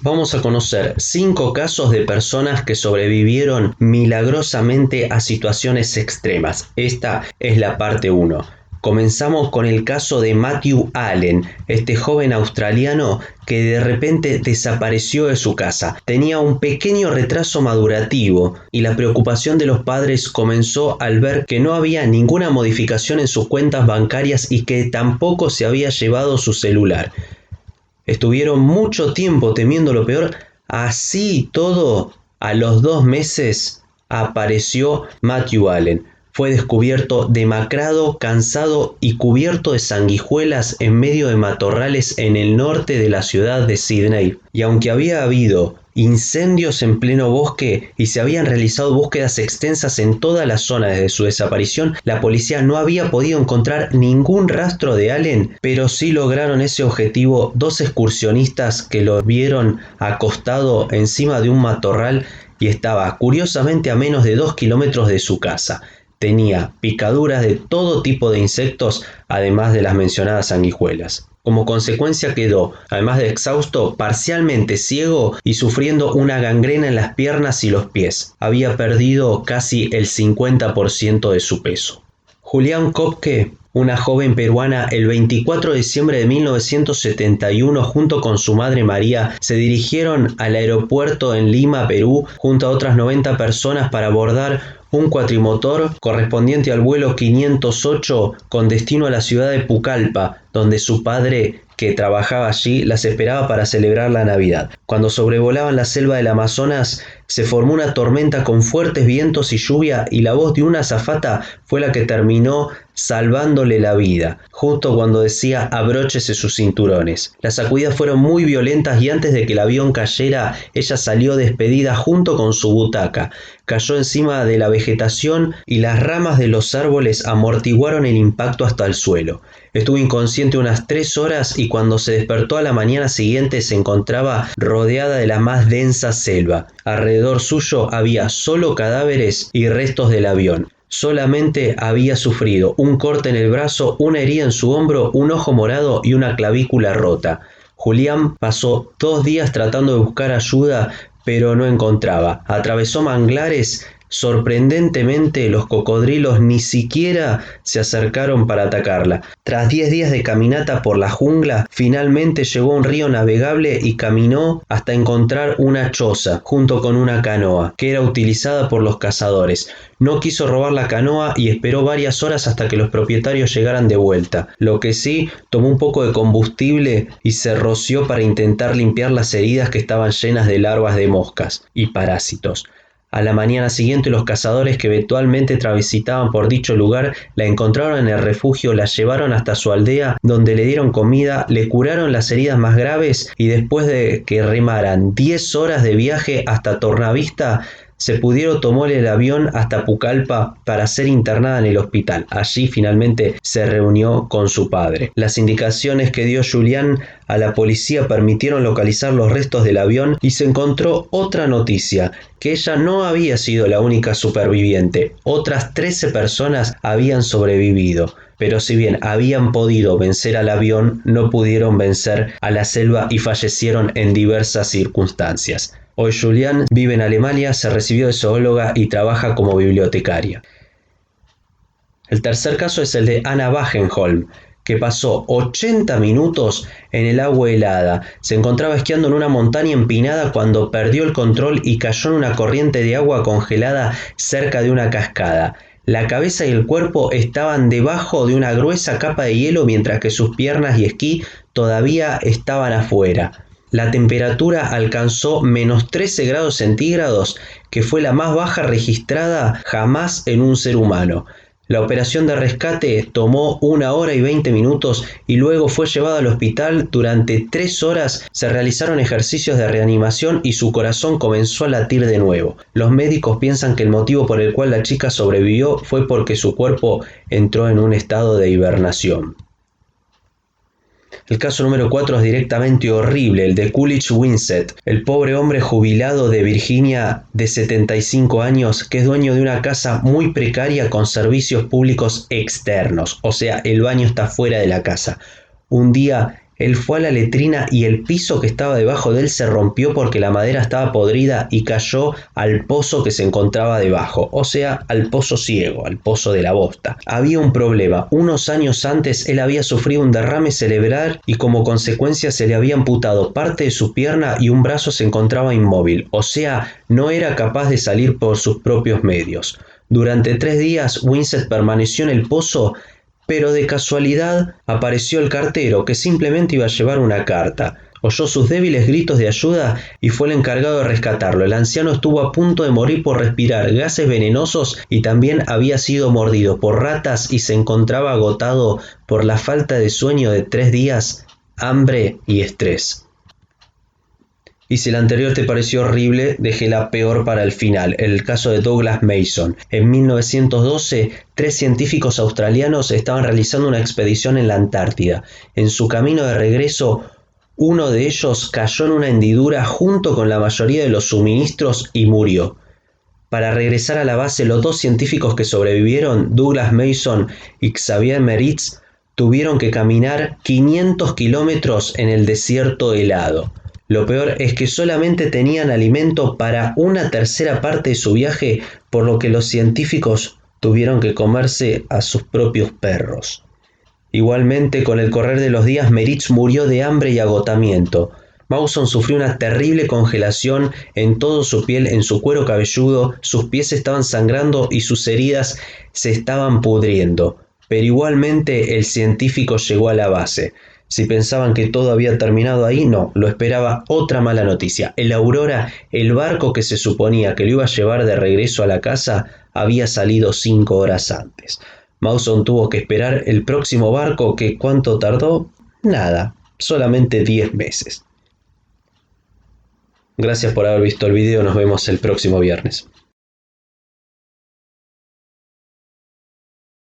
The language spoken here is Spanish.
Vamos a conocer 5 casos de personas que sobrevivieron milagrosamente a situaciones extremas. Esta es la parte 1. Comenzamos con el caso de Matthew Allen, este joven australiano que de repente desapareció de su casa. Tenía un pequeño retraso madurativo y la preocupación de los padres comenzó al ver que no había ninguna modificación en sus cuentas bancarias y que tampoco se había llevado su celular. Estuvieron mucho tiempo temiendo lo peor. Así y todo, a los 2 meses apareció Matthew Allen. Fue descubierto demacrado, cansado y cubierto de sanguijuelas en medio de matorrales en el norte de la ciudad de Sydney. Y aunque había habido incendios en pleno bosque y se habían realizado búsquedas extensas en toda la zona desde su desaparición, la policía no había podido encontrar ningún rastro de Allen, pero sí lograron ese objetivo 2 excursionistas que lo vieron acostado encima de un matorral y estaba curiosamente a menos de 2 kilómetros de su casa. Tenía picaduras de todo tipo de insectos, además de las mencionadas sanguijuelas. Como consecuencia quedó, además de exhausto, parcialmente ciego y sufriendo una gangrena en las piernas y los pies. Había perdido casi el 50% de su peso. Julián Kopke, una joven peruana, el 24 de diciembre de 1971, junto con su madre María, se dirigieron al aeropuerto en Lima, Perú, junto a otras 90 personas para abordar un cuatrimotor correspondiente al vuelo 508 con destino a la ciudad de Pucallpa, donde su padre, que trabajaba allí, las esperaba para celebrar la Navidad. Cuando sobrevolaban la selva del Amazonas, se formó una tormenta con fuertes vientos y lluvia, y la voz de una azafata fue la que terminó salvándole la vida, justo cuando decía abróchese sus cinturones. Las sacudidas fueron muy violentas y antes de que el avión cayera, ella salió despedida junto con su butaca. Cayó encima de la vegetación y las ramas de los árboles amortiguaron el impacto hasta el suelo. Estuvo inconsciente unas 3 horas y cuando se despertó a la mañana siguiente se encontraba rodeada de la más densa selva. Alrededor suyo había solo cadáveres y restos del avión. Solamente había sufrido un corte en el brazo, una herida en su hombro, un ojo morado y una clavícula rota. Julián pasó 2 días tratando de buscar ayuda, pero no encontraba. Atravesó manglares. Sorprendentemente, los cocodrilos ni siquiera se acercaron para atacarla. Tras 10 días de caminata por la jungla, finalmente llegó a un río navegable y caminó hasta encontrar una choza, junto con una canoa, que era utilizada por los cazadores. No quiso robar la canoa y esperó varias horas hasta que los propietarios llegaran de vuelta. Lo que sí, tomó un poco de combustible y se roció para intentar limpiar las heridas que estaban llenas de larvas de moscas y parásitos. A la mañana siguiente, los cazadores que eventualmente transitaban por dicho lugar la encontraron en el refugio, la llevaron hasta su aldea, donde le dieron comida, le curaron las heridas más graves y después de que remaran 10 horas de viaje hasta Tornavista, se pudieron tomar el avión hasta Pucallpa para ser internada en el hospital. Allí finalmente se reunió con su padre. Las indicaciones que dio Julián a la policía permitieron localizar los restos del avión y se encontró otra noticia, que ella no había sido la única superviviente. Otras 13 personas habían sobrevivido. Pero si bien habían podido vencer al avión, no pudieron vencer a la selva y fallecieron en diversas circunstancias. Hoy Julián vive en Alemania, se recibió de zoóloga y trabaja como bibliotecaria. El tercer caso es el de Anna Wagenholm, que pasó 80 minutos en el agua helada. Se encontraba esquiando en una montaña empinada cuando perdió el control y cayó en una corriente de agua congelada cerca de una cascada. La cabeza y el cuerpo estaban debajo de una gruesa capa de hielo, mientras que sus piernas y esquí todavía estaban afuera. La temperatura alcanzó menos 13 grados centígrados, que fue la más baja registrada jamás en un ser humano. La operación de rescate tomó 1 hora y 20 minutos y luego fue llevada al hospital. Durante 3 horas se realizaron ejercicios de reanimación y su corazón comenzó a latir de nuevo. Los médicos piensan que el motivo por el cual la chica sobrevivió fue porque su cuerpo entró en un estado de hibernación. El caso número 4 es directamente horrible, el de Coolidge Winsett, el pobre hombre jubilado de Virginia de 75 años que es dueño de una casa muy precaria con servicios públicos externos, o sea, el baño está fuera de la casa. Un día Él fue a la letrina y el piso que estaba debajo de él se rompió porque la madera estaba podrida y cayó al pozo que se encontraba debajo, o sea, al pozo ciego, al pozo de la bosta. Había un problema. Unos años antes él había sufrido un derrame cerebral y como consecuencia se le había amputado parte de su pierna y un brazo se encontraba inmóvil, o sea, no era capaz de salir por sus propios medios. Durante 3 días Winsett permaneció en el pozo, pero de casualidad apareció el cartero que simplemente iba a llevar una carta. Oyó sus débiles gritos de ayuda y fue el encargado de rescatarlo. El anciano estuvo a punto de morir por respirar gases venenosos y también había sido mordido por ratas y se encontraba agotado por la falta de sueño de 3 días, hambre y estrés. Y si el anterior te pareció horrible, dejé la peor para el final, el caso de Douglas Mason. En 1912, 3 científicos australianos estaban realizando una expedición en la Antártida. En su camino de regreso, uno de ellos cayó en una hendidura junto con la mayoría de los suministros y murió. Para regresar a la base, los 2 científicos que sobrevivieron, Douglas Mason y Xavier Meritz, tuvieron que caminar 500 kilómetros en el desierto helado. Lo peor es que solamente tenían alimento para una tercera parte de su viaje, por lo que los científicos tuvieron que comerse a sus propios perros. Igualmente, con el correr de los días, Meritz murió de hambre y agotamiento. Mawson sufrió una terrible congelación en toda su piel, en su cuero cabelludo, sus pies estaban sangrando y sus heridas se estaban pudriendo. Pero igualmente el científico llegó a la base. Si pensaban que todo había terminado ahí, no, lo esperaba otra mala noticia. El Aurora, el barco que se suponía que lo iba a llevar de regreso a la casa, había salido 5 horas antes. Mawson tuvo que esperar el próximo barco que ¿cuánto tardó? Nada, solamente 10 meses. Gracias por haber visto el video, nos vemos el próximo viernes.